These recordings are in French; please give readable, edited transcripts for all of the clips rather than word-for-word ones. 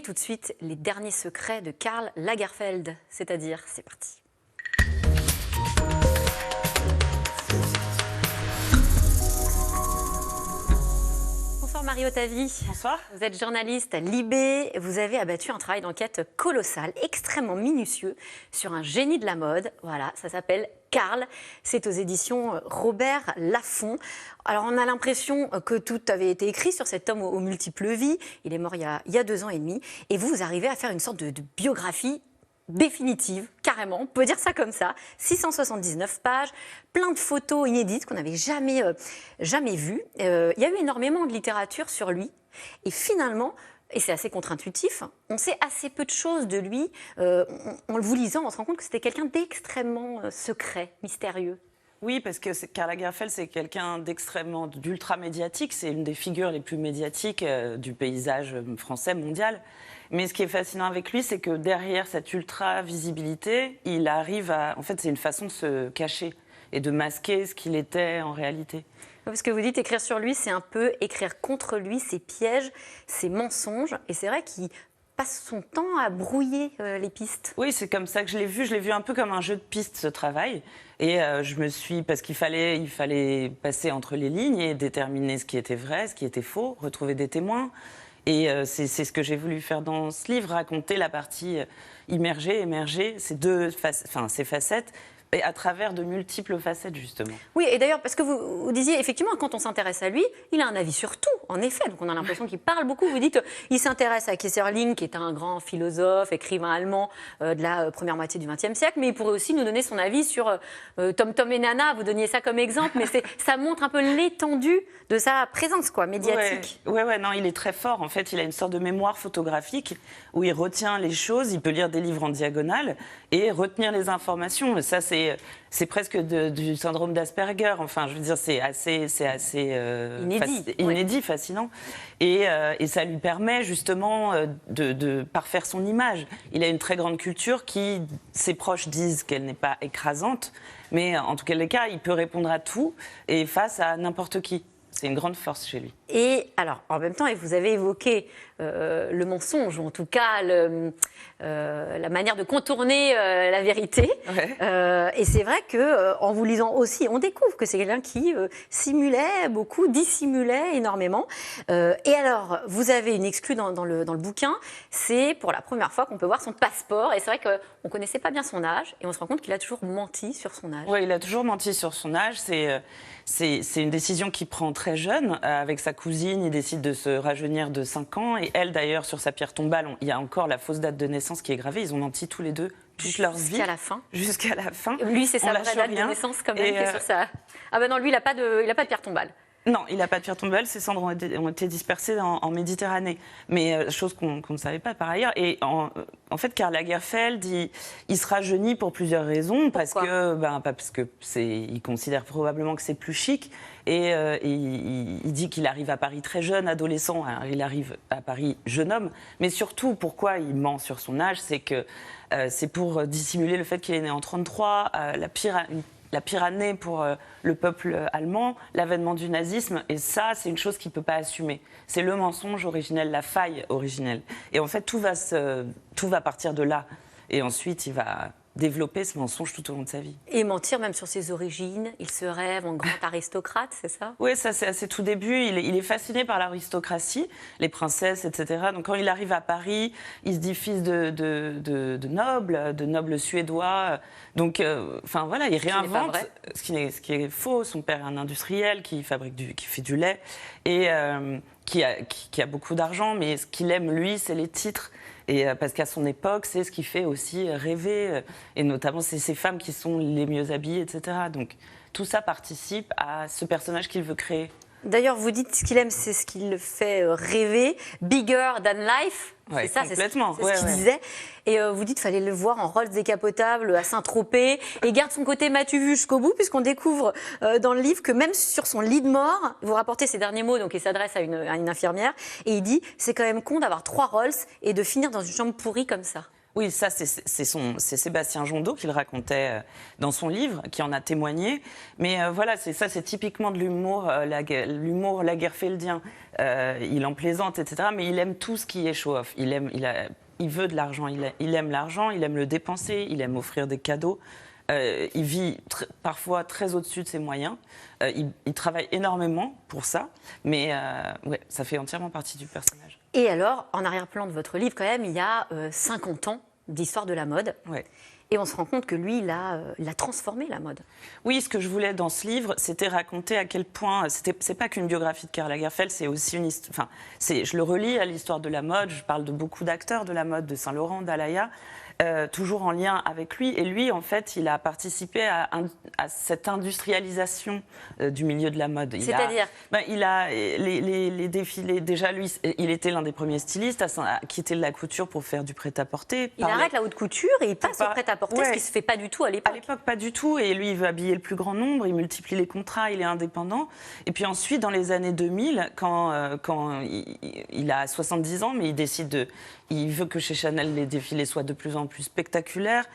tout de suite les derniers secrets de Karl Lagerfeld. C'est-à-dire, c'est parti. Bonsoir Marie Ottavi. Bonsoir. Vous êtes journaliste à Libé. Vous avez abattu un travail d'enquête colossal, extrêmement minutieux, sur un génie de la mode. Voilà, ça s'appelle Karl. C'est aux éditions Robert Laffont. Alors, on a l'impression que tout avait été écrit sur cet homme aux multiples vies. Il est mort il y a 2 ans et demi. Et vous arrivez à faire une sorte de biographie définitive, carrément, on peut dire ça comme ça, 679 pages, plein de photos inédites qu'on n'avait jamais vues. Il y a eu énormément de littérature sur lui, et finalement, et c'est assez contre-intuitif, on sait assez peu de choses de lui. En le vous lisant, on se rend compte que c'était quelqu'un d'extrêmement secret, mystérieux. Oui, parce que Karl Lagerfeld, c'est quelqu'un d'ultra médiatique. C'est une des figures les plus médiatiques du paysage français mondial. Mais ce qui est fascinant avec lui, c'est que derrière cette ultra visibilité, il arrive à... En fait, c'est une façon de se cacher et de masquer ce qu'il était en réalité. Parce que vous dites écrire sur lui, c'est un peu écrire contre lui, ses pièges, ses mensonges. Et c'est vrai qu'il passe son temps à brouiller les pistes. Oui, c'est comme ça que je l'ai vu. Je l'ai vu un peu comme un jeu de pistes, ce travail. Et parce qu'il fallait passer entre les lignes et déterminer ce qui était vrai, ce qui était faux, retrouver des témoins. Et c'est ce que j'ai voulu faire dans ce livre, raconter la partie immergée, émergée, ces facettes, et à travers de multiples facettes, justement. Oui, et d'ailleurs, parce que vous disiez, effectivement, quand on s'intéresse à lui, il a un avis sur tout, en effet. Donc on a l'impression qu'il parle beaucoup. Vous dites qu'il s'intéresse à Keyserling, qui est un grand philosophe, écrivain allemand de la première moitié du XXe siècle, mais il pourrait aussi nous donner son avis sur Tom Tom et Nana. Vous donniez ça comme exemple, mais ça montre un peu l'étendue de sa présence, médiatique. Ouais, non, il est très fort. En fait, il a une sorte de mémoire photographique où il retient les choses, il peut lire des livres en diagonale et retenir les informations. Ça, c'est presque du syndrome d'Asperger. Enfin, je veux dire, c'est assez inédit, fascinant. Et ça lui permet justement de parfaire son image. Il a une très grande culture qui, ses proches disent qu'elle n'est pas écrasante, mais en tout cas, les cas, il peut répondre à tout et face à n'importe qui. C'est une grande force chez lui. Et alors, en même temps, et vous avez évoqué le mensonge, ou en tout cas la manière de contourner la vérité. Ouais. Et c'est vrai qu'en vous lisant aussi, on découvre que c'est quelqu'un qui simulait beaucoup, dissimulait énormément. Et alors, vous avez une exclue dans le bouquin, c'est pour la première fois qu'on peut voir son passeport. Et c'est vrai qu'on ne connaissait pas bien son âge, et on se rend compte qu'il a toujours menti sur son âge. Oui, il a toujours menti sur son âge. C'est une décision qu'il prend très jeune. Avec sa cousine, il décide de se rajeunir de 5 ans. Et elle, d'ailleurs, sur sa pierre tombale, il y a encore la fausse date de naissance qui est gravée. Ils ont menti tous les deux toute leur vie. Jusqu'à la fin. Jusqu'à la fin. Lui, c'est sa vraie date de naissance quand même qui est sur ça. Ah ben non, lui, il n'a pas de pierre tombale. Non, il n'a pas de pierre tombale. Ses cendres ont été dispersées en Méditerranée. Mais chose qu'on ne savait pas par ailleurs. Et en fait, Karl Lagerfeld, il se rajeunit pour plusieurs raisons. Parce qu'il considère probablement que c'est plus chic. Et il dit qu'il arrive à Paris très jeune, adolescent. Alors, il arrive à Paris jeune homme. Mais surtout, pourquoi il ment sur son âge, c'est que c'est pour dissimuler le fait qu'il est né en 1933, la pire année pour le peuple allemand, l'avènement du nazisme. Et ça, c'est une chose qu'il ne peut pas assumer. C'est le mensonge originel, la faille originelle. Et en fait, tout va partir de là. Et ensuite, il va développer ce mensonge tout au long de sa vie. Et mentir même sur ses origines. Il se rêve en grand aristocrate, c'est ça? Oui, ça c'est à ses tout débuts. Il est fasciné par l'aristocratie, les princesses, etc. Donc quand il arrive à Paris, il se dit fils de nobles suédois. Donc, voilà, il réinvente ce qui est faux. Son père est un industriel qui fait du lait et qui a beaucoup d'argent, mais ce qu'il aime, lui, c'est les titres. Et parce qu'à son époque, c'est ce qui fait aussi rêver. Et notamment, c'est ces femmes qui sont les mieux habillées, etc. Donc, tout ça participe à ce personnage qu'il veut créer. D'ailleurs, vous dites ce qu'il aime, c'est ce qui le fait rêver. Bigger than life. Ouais, c'est ça, complètement. C'est ce qu'il disait. Et vous dites qu'il fallait le voir en Rolls décapotable à Saint-Tropez. Et garde son côté m'as-tu vu jusqu'au bout, puisqu'on découvre dans le livre que même sur son lit de mort, vous rapportez ces derniers mots, donc il s'adresse à une infirmière, et il dit c'est quand même con d'avoir 3 Rolls et de finir dans une chambre pourrie comme ça. Oui, ça, c'est Sébastien Jondeau qui le racontait dans son livre, qui en a témoigné. Mais voilà, c'est typiquement de l'humour, l'humour lagerfeldien. Il en plaisante, etc. Mais il aime tout ce qui est show-off. Il veut de l'argent, il aime l'argent, il aime le dépenser, il aime offrir des cadeaux. Il vit parfois très au-dessus de ses moyens. Il travaille énormément pour ça, mais ouais, ça fait entièrement partie du personnage. Et alors, en arrière-plan de votre livre, quand même, il y a 50 ans d'histoire de la mode. Ouais. Et on se rend compte que lui, il a transformé la mode. Oui, ce que je voulais dans ce livre, c'était raconter à quel point... C'est pas qu'une biographie de Karl Lagerfeld, c'est aussi une histoire... Enfin, je le relie à l'histoire de la mode, je parle de beaucoup d'acteurs de la mode, de Saint-Laurent, d'Alaïa, toujours en lien avec lui. Et lui, en fait, il a participé à cette industrialisation du milieu de la mode. C'est-à-dire il a les défilés... Déjà, lui, il était l'un des premiers stylistes à quitter la couture pour faire du prêt-à-porter. Il arrête la haute couture et il passe au prêt-à-porter, ce qui ne se fait pas du tout à l'époque. À l'époque, pas du tout. Et lui, il veut habiller le plus grand nombre, il multiplie les contrats, il est indépendant. Et puis ensuite, dans les années 2000, quand il a 70 ans, mais il décide il veut que chez Chanel, les défilés soient de plus en plus spectaculaires.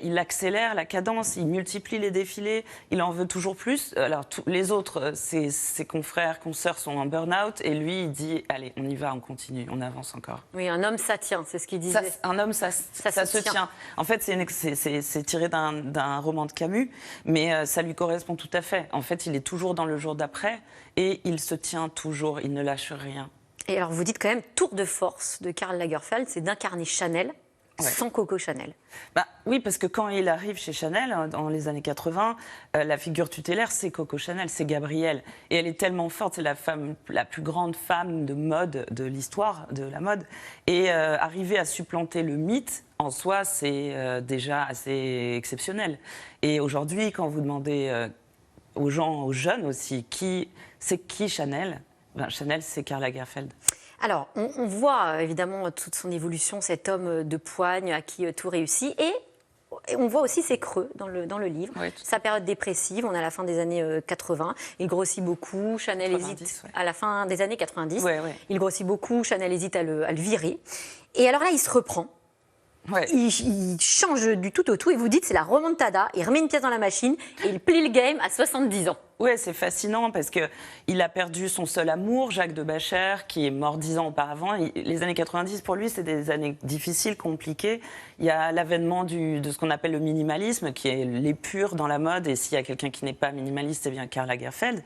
Il accélère la cadence, il multiplie les défilés, il en veut toujours plus. Alors, les autres, ses confrères, consoeurs sont en burn-out. Et lui, il dit, allez, on y va, on continue, on avance encore. Oui, un homme, ça tient, c'est ce qu'il disait. Un homme, ça se tient. En fait, c'est tiré d'un roman de Camus, mais ça lui correspond tout à fait. En fait, il est toujours dans le jour d'après et il se tient toujours, il ne lâche rien. Et alors, vous dites quand même, tour de force de Karl Lagerfeld, c'est d'incarner Chanel sans Coco Chanel. Oui, parce que quand il arrive chez Chanel, dans les années 80, la figure tutélaire, c'est Coco Chanel, c'est Gabrielle. Et elle est tellement forte, c'est la plus grande femme de mode de l'histoire de la mode. Et arriver à supplanter le mythe, en soi, c'est déjà assez exceptionnel. Et aujourd'hui, quand vous demandez aux gens, aux jeunes aussi, c'est qui Chanel ? Chanel, c'est Karl Lagerfeld. Alors, on voit évidemment toute son évolution, cet homme de poigne à qui tout réussit. Et on voit aussi ses creux dans le livre. Oui, sa période dépressive, on est à la fin des années 80. Il grossit beaucoup, Chanel 90, hésite à la fin des années 90. Il grossit beaucoup, Chanel hésite à le virer. Et alors là, il se reprend. Il change du tout au tout et vous dites c'est la remontada, il remet une pièce dans la machine et il plie le game à 70 ans. Oui, c'est fascinant parce qu'il a perdu son seul amour, Jacques de Bacher, qui est mort 10 ans auparavant. Les années 90, pour lui, c'est des années difficiles, compliquées. Il y a l'avènement de ce qu'on appelle le minimalisme, qui est l'épure dans la mode. Et s'il y a quelqu'un qui n'est pas minimaliste, c'est bien Karl Lagerfeld.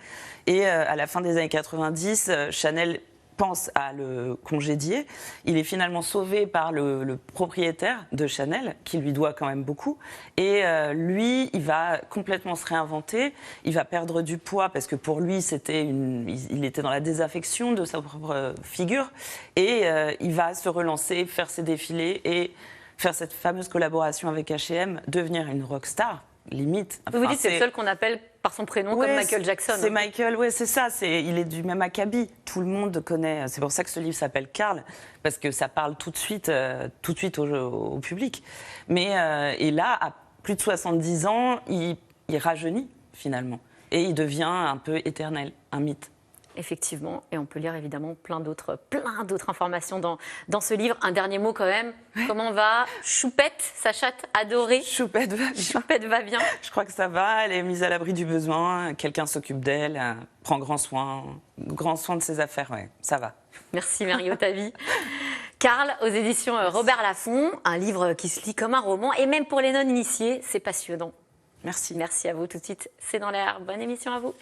Et à la fin des années 90, Chanel pense à le congédier. Il est finalement sauvé par le propriétaire de Chanel, qui lui doit quand même beaucoup. Et lui, il va complètement se réinventer. Il va perdre du poids parce que pour lui, il était dans la désaffection de sa propre figure. Et il va se relancer, faire ses défilés et faire cette fameuse collaboration avec H&M, devenir une rockstar. Limite. Enfin, vous dites c'est le seul qu'on appelle par son prénom, comme Michael Jackson. C'est Michael, oui, c'est ça. Il est du même acabit. Tout le monde connaît. C'est pour ça que ce livre s'appelle Karl, parce que ça parle tout de suite au public. Mais et là, à plus de 70 ans, il rajeunit finalement. Et il devient un peu éternel, un mythe. Effectivement, et on peut lire évidemment plein d'autres informations dans ce livre. Un dernier mot quand même, comment va Choupette, sa chatte adorée? Choupette va bien. Choupette va bien. Je crois que ça va, elle est mise à l'abri du besoin, quelqu'un s'occupe d'elle, prend grand soin de ses affaires, ouais, ça va. Merci Marie Otavi. Karl, aux éditions Robert Laffont, un livre qui se lit comme un roman, et même pour les non-initiés, c'est passionnant. Merci. Merci à vous tout de suite, c'est dans l'air. Bonne émission à vous.